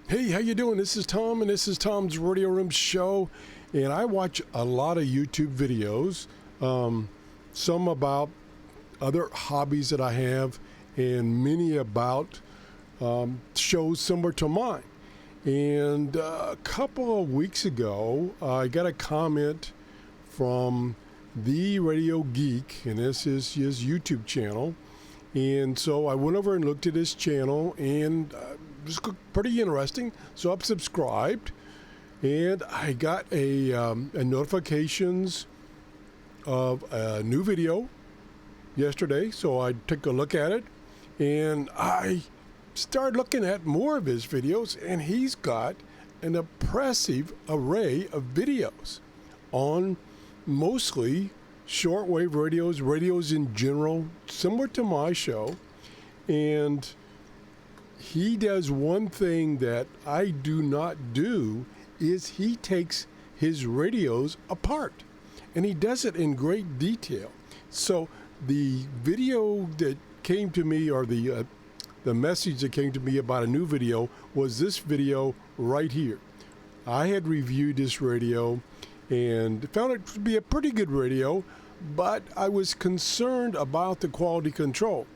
Hey, how you doing? This is Tom, and this is Tom's Radio Room Show. And I watch a lot of YouTube videos, some about other hobbies that I have, and many about shows similar to mine. And a couple of weeks ago, I got a comment from The Radio Geek, and this is his YouTube channel. And so I went over and looked at his channel, and it was pretty interesting. So I've subscribed, and I got a notifications of a new video yesterday. So I took a look at it, and I started looking at more of his videos, and he's got an impressive array of videos on mostly shortwave radios in general, similar to my show. And he does one thing that I do not do, is he takes his radios apart, and he does it in great detail. So the video that came to me, or the message that came to me about a new video, was this video right here. I had reviewed this radio and found it to be a pretty good radio, but I was concerned about the quality control.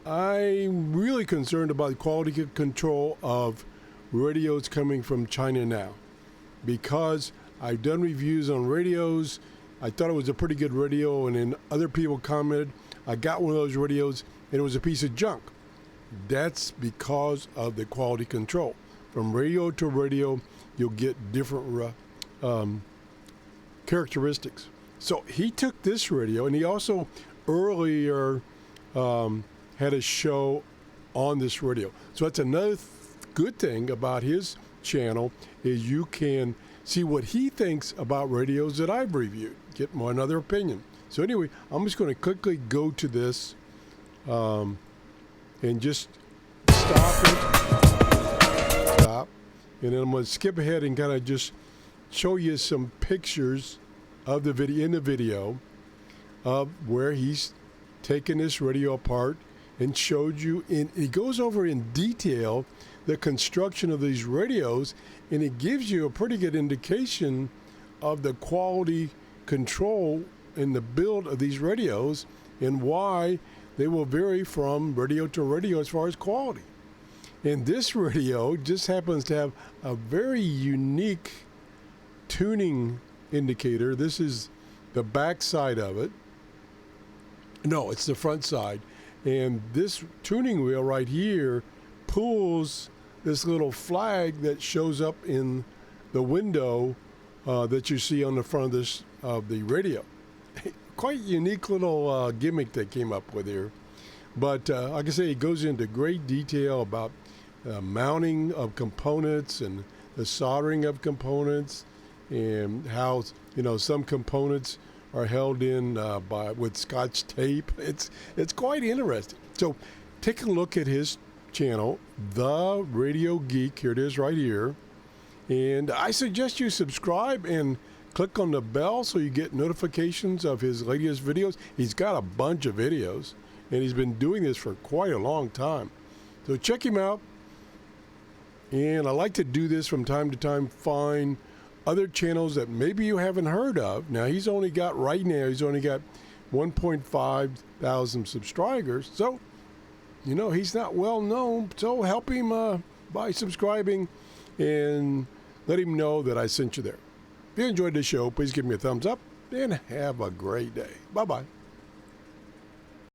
I'm really concerned about the quality control of radios coming from China now, because I've done reviews on radios. I thought it was a pretty good radio, and then other people commented, I got one of those radios and it was a piece of junk. That's because of the quality control. From radio to radio, you'll get different characteristics. So he took this radio, and he also earlier had a show on this radio. So that's another good thing about his channel, is you can see what he thinks about radios that I've reviewed, get another opinion. So anyway, I'm just going to quickly go to this and just stop, and then I'm going to skip ahead and kind of just show you some pictures of the video of where he's taken this radio apart and showed you, and he goes over in detail the construction of these radios, and it gives you a pretty good indication of the quality control in the build of these radios and why they will vary from radio to radio as far as quality. And this radio just happens to have a very unique tuning indicator. This is the back side of it. No, it's the front side. And this tuning wheel right here pulls this little flag that shows up in the window that you see on the front of the radio. Quite unique little gimmick they came up with here. But like I say, it goes into great detail about mounting of components and the soldering of components, and how some components are held in with Scotch tape. It's quite interesting. So take a look at his channel, The Radio Geek. Here it is right here. And I suggest you subscribe and click on the bell so you get notifications of his latest videos. He's got a bunch of videos, and he's been doing this for quite a long time. So check him out. And I like to do this from time to time, find other channels that maybe you haven't heard of. Now, he's only got 1.5 thousand subscribers. So, he's not well known. So help him by subscribing and let him know that I sent you there. If you enjoyed the show, please give me a thumbs up and have a great day. Bye-bye.